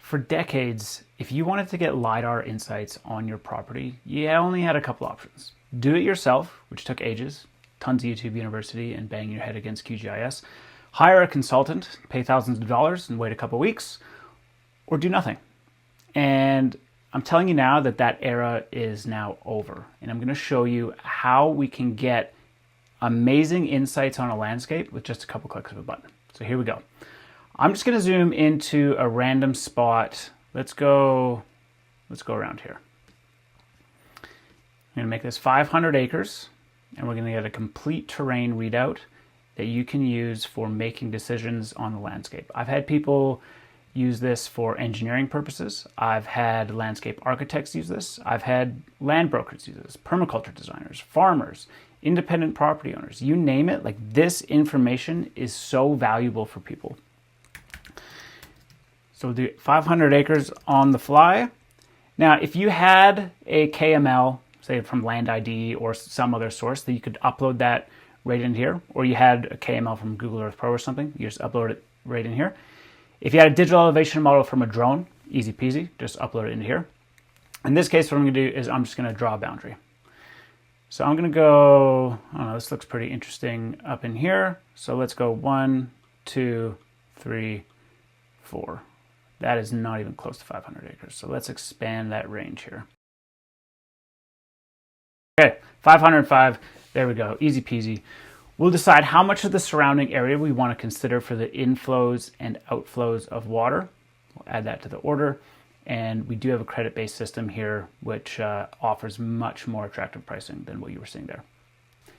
for decades, if you wanted to get LiDAR insights on your property, you only had a couple options. Do it yourself, which took ages, tons of YouTube University and bang your head against QGIS. Hire a consultant, pay thousands of dollars and wait a couple weeks, or do nothing. And I'm telling you now that that era is now over. And I'm going to show you how we can get amazing insights on a landscape with just a couple clicks of a button. So here we go. I'm just going to zoom into a random spot. Let's go around here. I'm going to make this 500 acres, and we're going to get a complete terrain readout that you can use for making decisions on the landscape. I've had people use this for engineering purposes. I've had landscape architects use this. I've had land brokers use this, permaculture designers, farmers, independent property owners, you name it. Like, this information is so valuable for people. So we'll do 500 acres on the fly. Now, if you had a KML, say from Land ID or some other source, that you could upload that right in here, or you had a KML from Google Earth Pro or something, you just upload it right in here. If you had a digital elevation model from a drone, easy peasy, just upload it in here. In this case, what I'm going to do is I'm just going to draw a boundary. So I'm going to go, I don't know, this looks pretty interesting up in here. So let's go 1, 2, 3, 4. That is not even close to 500 acres. So let's expand that range here. Okay, 505, there we go, easy peasy. We'll decide how much of the surrounding area we want to consider for the inflows and outflows of water. We'll add that to the order. And we do have a credit-based system here, which offers much more attractive pricing than what you were seeing there.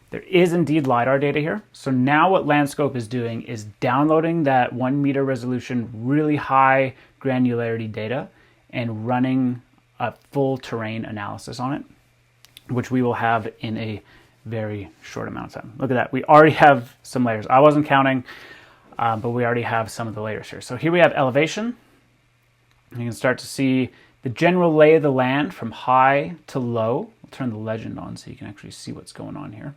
There is indeed LiDAR data here. So now what LandScope is doing is downloading that 1 meter resolution, really high granularity data and running a full terrain analysis on it, which we will have in a very short amount of time. Look at that. We already have some layers. I wasn't counting, but we already have some of the layers here. So here we have elevation. You can start to see the general lay of the land from high to low. I'll turn the legend on so you can actually see what's going on here.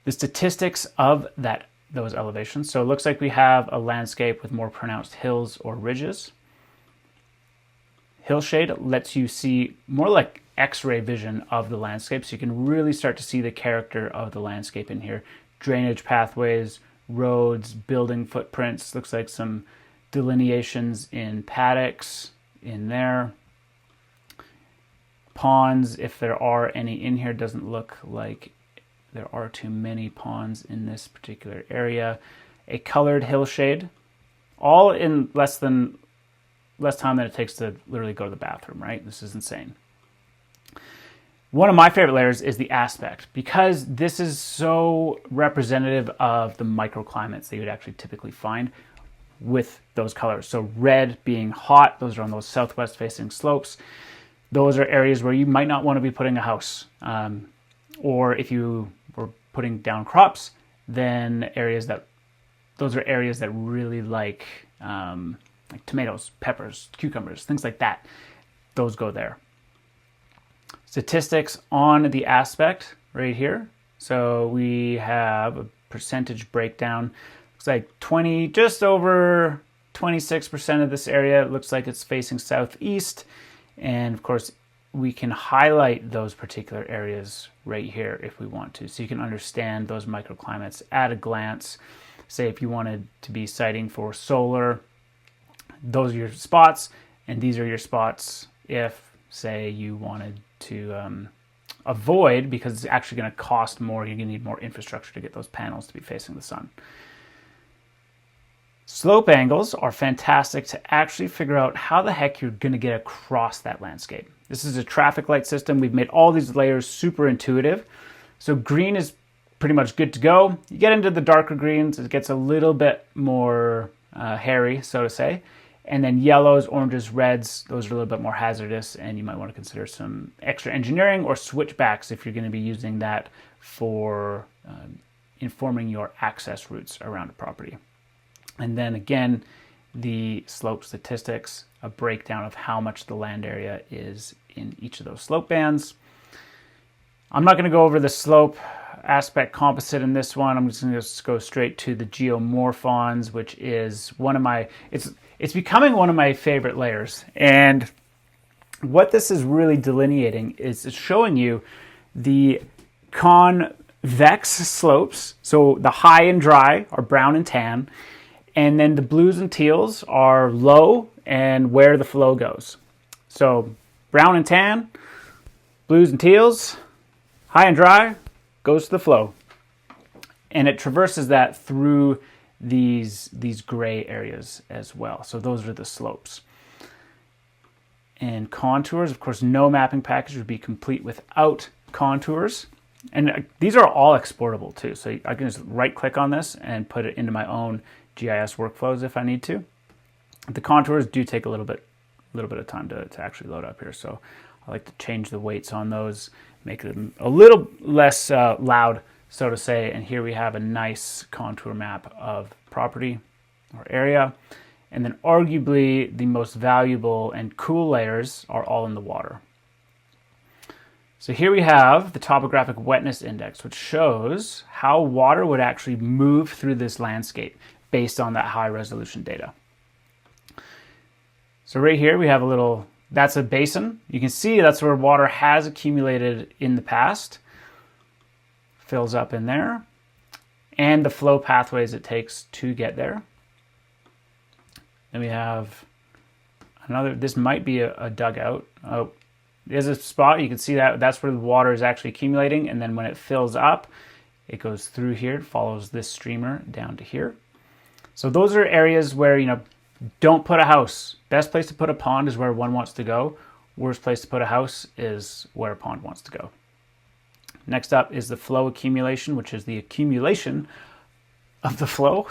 The statistics of those elevations. So it looks like we have a landscape with more pronounced hills or ridges. Hillshade lets you see more like X-ray vision of the landscape, so you can really start to see the character of the landscape in here. Drainage pathways, roads, building footprints. Looks like some delineations in paddocks in there. Ponds, if there are any in here, doesn't look like there are too many ponds in this particular area. A colored hillshade, all in less time than it takes to literally go to the bathroom, right? This is insane. One of my favorite layers is the aspect, because this is so representative of the microclimates that you would actually typically find with those colors. So red being hot, those are on those southwest facing slopes. Those are areas where you might not want to be putting a house. Or if you were putting down crops, then those are areas that really like tomatoes, peppers, cucumbers, things like that. Those go there. Statistics on the aspect right here. So we have a percentage breakdown. Looks like just over 26% of this area looks like it's facing southeast. And of course, we can highlight those particular areas right here if we want to. So you can understand those microclimates at a glance. Say if you wanted to be siting for solar, those are your spots, and these are your spots if, say, you wanted to avoid, because it's actually going to cost more, you're going to need more infrastructure to get those panels to be facing the sun. Slope angles are fantastic to actually figure out how the heck you're going to get across that landscape. This is a traffic light system. We've made all these layers super intuitive. So green is pretty much good to go. You get into the darker greens, it gets a little bit more hairy, so to say. And then yellows, oranges, reds, those are a little bit more hazardous, and you might want to consider some extra engineering or switchbacks if you're going to be using that for informing your access routes around a property. And then again, the slope statistics, a breakdown of how much the land area is in each of those slope bands. I'm not going to go over the slope aspect composite in this one. I'm just going to go straight to the Geomorphons, which is one of my, it's becoming one of my favorite layers. And what this is really delineating is it's showing you the convex slopes. So the high and dry are brown and tan, and then the blues and teals are low and where the flow goes. So brown and tan, blues and teals, high and dry, goes to the flow. And it traverses that through these gray areas as well. So those are the slopes. And contours, of course, no mapping package would be complete without contours. And these are all exportable too. So I can just right click on this and put it into my own GIS workflows if I need to. The contours do take a little bit of time to actually load up here. So I like to change the weights on those, make them a little less loud, so to say. And here we have a nice contour map of property or area. And then arguably the most valuable and cool layers are all in the water. So here we have the topographic wetness index, which shows how water would actually move through this landscape based on that high resolution data. So right here we have a little, that's a basin. You can see that's where water has accumulated in the past. Fills up in there. And the flow pathways it takes to get there. Then we have another, this might be a dugout. Oh, there's a spot, you can see that that's where the water is actually accumulating, and then when it fills up, it goes through here, follows this streamer down to here. So those are areas where, you know, don't put a house. Best place to put a pond is where one wants to go. Worst place to put a house is where a pond wants to go. Next up is the flow accumulation, which is the accumulation of the flow.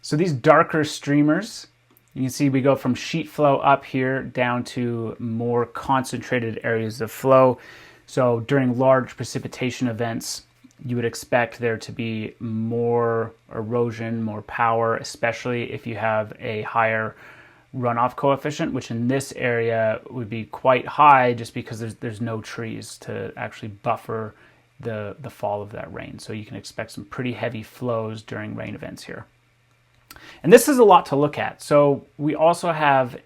So these darker streamers, you can see we go from sheet flow up here down to more concentrated areas of flow. So during large precipitation events, you would expect there to be more erosion, more power, especially if you have a higher runoff coefficient, which in this area would be quite high just because there's no trees to actually buffer the fall of that rain. So you can expect some pretty heavy flows during rain events here. And this is a lot to look at. So we also have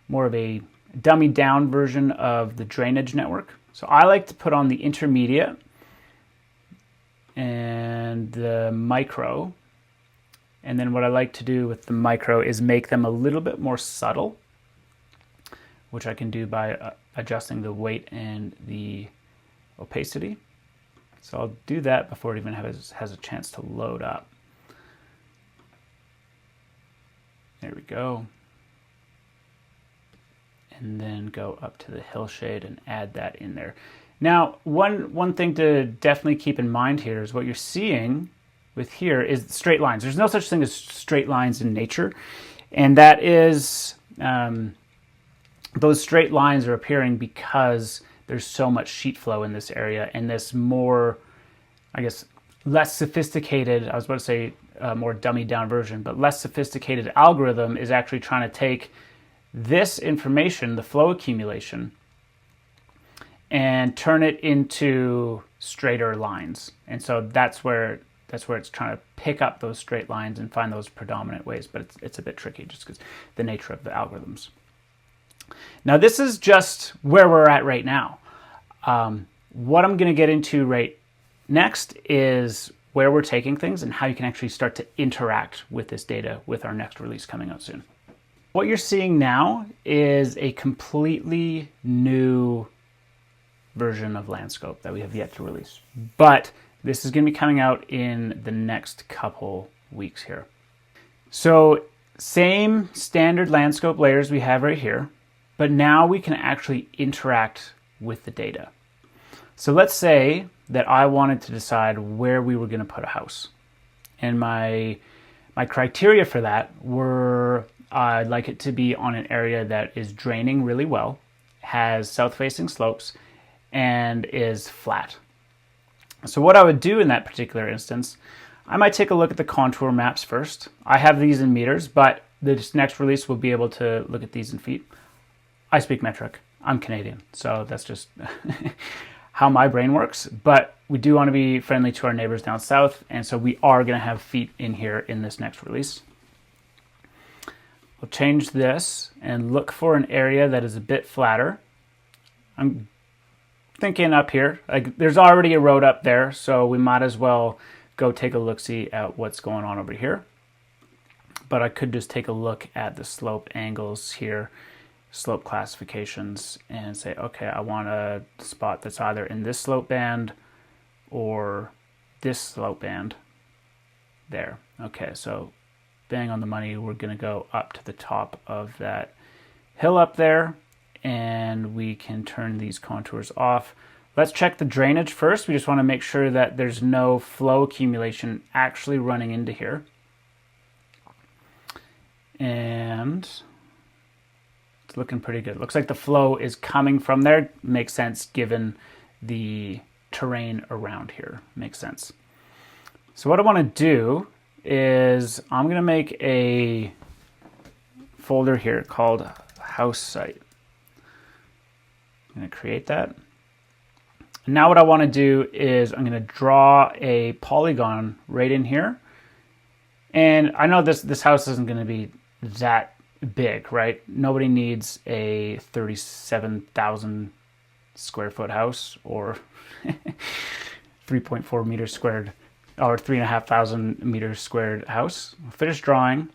more of a dummied down version of the drainage network. So I like to put on the intermediate and the micro. And then what I like to do with the micro is make them a little bit more subtle, which I can do by adjusting the weight and the opacity. So I'll do that before it even has a chance to load up. There we go. And then go up to the hillshade and add that in there. Now, one thing to definitely keep in mind here is what you're seeing with here is straight lines. There's no such thing as straight lines in nature. And that is, those straight lines are appearing because there's so much sheet flow in this area, and this more, I guess, less sophisticated, I was about to say more dummied down version, but less sophisticated algorithm is actually trying to take this information, the flow accumulation, and turn it into straighter lines. And so that's where it's trying to pick up those straight lines and find those predominant ways, but it's a bit tricky just because the nature of the algorithms. Now this is just where we're at right now. What I'm going to get into right next is where we're taking things and how you can actually start to interact with this data with our next release coming out soon. What you're seeing now is a completely new version of LandScope that we have yet to release. But this is going to be coming out in the next couple weeks here. So same standard LandScope layers we have right here, but now we can actually interact with the data. So let's say that I wanted to decide where we were going to put a house. And my criteria for that were I'd like it to be on an area that is draining really well, has south-facing slopes, and is flat. So what I would do in that particular instance, I might take a look at the contour maps first. I have these in meters, but this next release will be able to look at these in feet. I speak metric. I'm Canadian, so that's just how my brain works. But we do want to be friendly to our neighbors down south, and so we are going to have feet in here in this next release. we'll change this and look for an area that is a bit flatter. I'm thinking up here, like there's already a road up there, so we might as well go take a look-see at what's going on over here. But I could just take a look at the slope angles here, slope classifications, and say, okay, I want a spot that's either in this slope band or this slope band there. Okay, so bang on the money, we're going to go up to the top of that hill up there, and we can turn these contours off. Let's check the drainage first. We just want to make sure that there's no flow accumulation actually running into here. And it's looking pretty good. Looks like the flow is coming from there. Makes sense given the terrain around here. Makes sense. So what I want to do is I'm going to make a folder here called house site. I'm going to create that. And now what I want to do is I'm going to draw a polygon right in here. And I know this house isn't going to be that big, right? Nobody needs a 37,000 square foot house or 3.4 meters squared or 3,500 meters squared house. Finish drawing,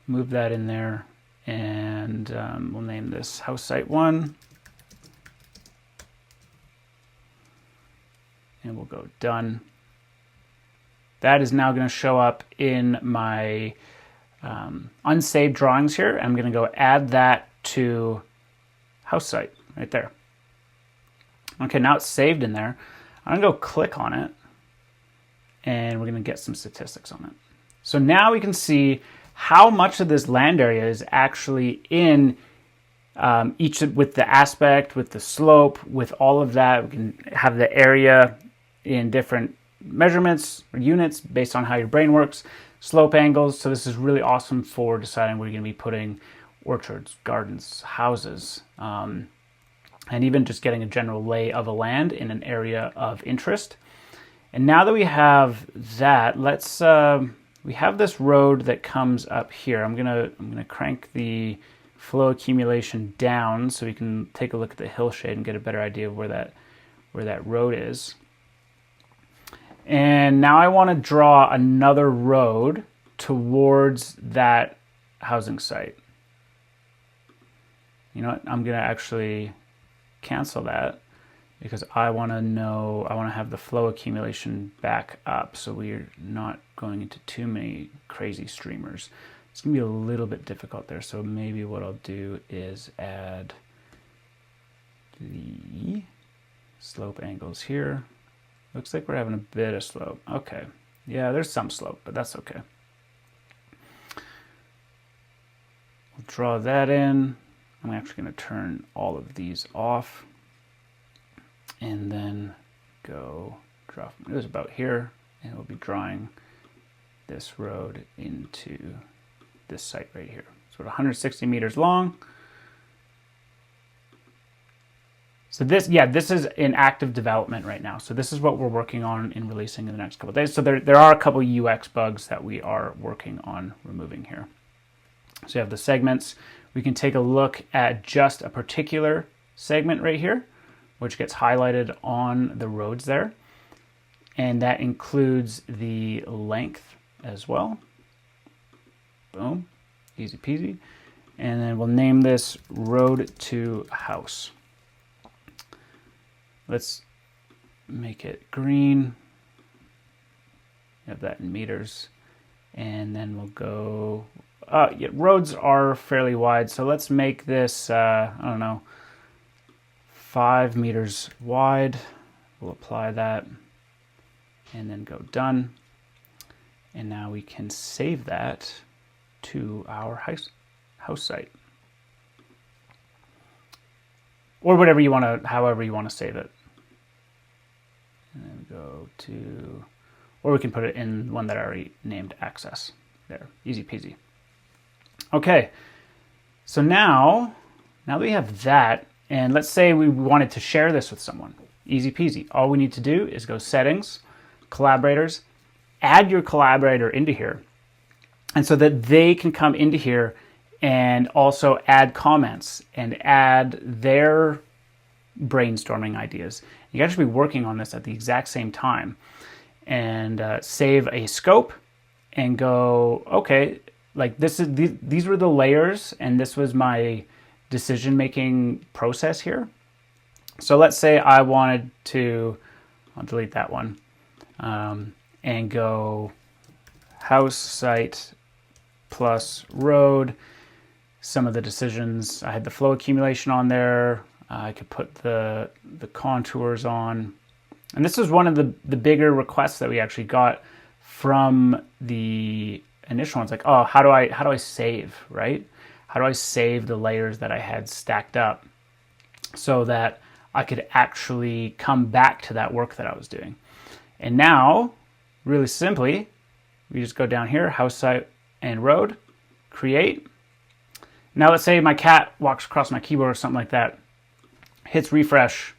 move that in there, and we'll name this house site 1. And we'll go done. That is now going to show up in my unsaved drawings here. I'm going to go add that to house site right there. Okay, now it's saved in there. I'm going to go click on it, and we're going to get some statistics on it. So now we can see how much of this land area is actually in each with the aspect, with the slope, with all of that. We can have the area in different measurements or units based on how your brain works, slope angles. So this is really awesome for deciding where you're going to be putting orchards, gardens, houses, and even just getting a general lay of a land in an area of interest. And now that we have that, let's we have this road that comes up here. I'm gonna crank the flow accumulation down so we can take a look at the hillshade and get a better idea of where that road is. And now I want to draw another road towards that housing site. You know what? I'm going to actually cancel that because I want to have the flow accumulation back up so we're not going into too many crazy streamers. It's going to be a little bit difficult there. So maybe what I'll do is add the slope angles here. Looks like we're having a bit of slope. Okay. Yeah, there's some slope, but that's okay. We'll draw that in. I'm actually going to turn all of these off and then go draw from, it was about here, and we'll be drawing this road into this site right here. It's about 160 meters long. So this is in active development right now. So this is what we're working on in releasing in the next couple of days. So there are a couple UX bugs that we are working on removing here. So you have the segments. We can take a look at just a particular segment right here, which gets highlighted on the roads there. And that includes the length as well. Boom, easy peasy. And then we'll name this road to house. Let's make it green. Have that in meters. And then we'll go, yeah, roads are fairly wide. So let's make this, I don't know, 5 meters wide. We'll apply that and then go done. And now we can save that to our house site. Or whatever you want to, however you want to save it. And then go to, or we can put it in one that I already named access. There, easy peasy. Okay, so now that we have that, and let's say we wanted to share this with someone, easy peasy. All we need to do is go settings, collaborators, add your collaborator into here. And so that they can come into here and also add comments and add their brainstorming ideas. You can actually be working on this at the exact same time and save a scope and go, okay, like these were the layers and this was my decision-making process here. So let's say I wanted to, I'll delete that one, and go house, site, plus road. Some of the decisions, I had the flow accumulation on there. I could put the contours on. And this was one of the bigger requests that we actually got from the initial ones. Like, oh, how do I save, right? How do I save the layers that I had stacked up so that I could actually come back to that work that I was doing? And now, really simply, we just go down here, house, site, and road, create. Now let's say my cat walks across my keyboard or something like that, hits refresh.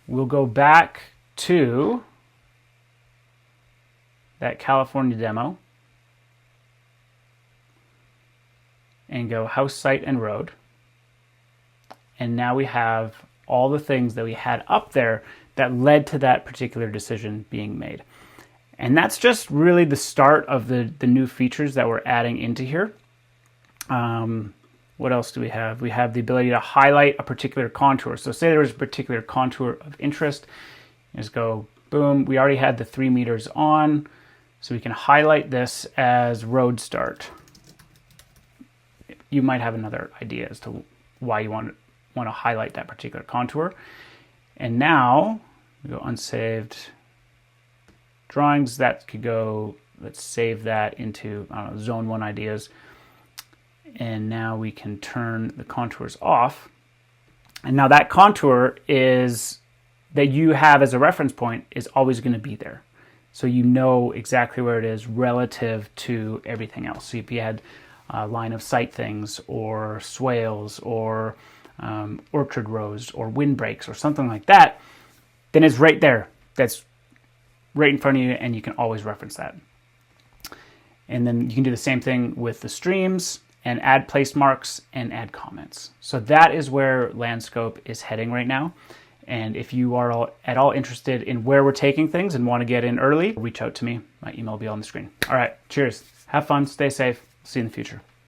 We'll go back to that California demo and go house, site, and road. And now we have all the things that we had up there that led to that particular decision being made. And that's just really the start of the new features that we're adding into here. What else do we have? We have the ability to highlight a particular contour. So say there was a particular contour of interest. Just go, boom. We already had the 3 meters on. So we can highlight this as road start. You might have another idea as to why you want to highlight that particular contour. And now we go unsaved drawings. That could go, let's save that into, I don't know, zone 1 ideas. And now we can turn the contours off. And now that contour is that you have as a reference point is always going to be there. So you know exactly where it is relative to everything else. So if you had line of sight things or swales or orchard rows or windbreaks or something like that, then it's right there. That's right in front of you and you can always reference that. And then you can do the same thing with the streams and add place marks and add comments. So that is where LandScope is heading right now. And if you are at all interested in where we're taking things and want to get in early, reach out to me. My email will be on the screen. All right, cheers. Have fun, stay safe. See you in the future.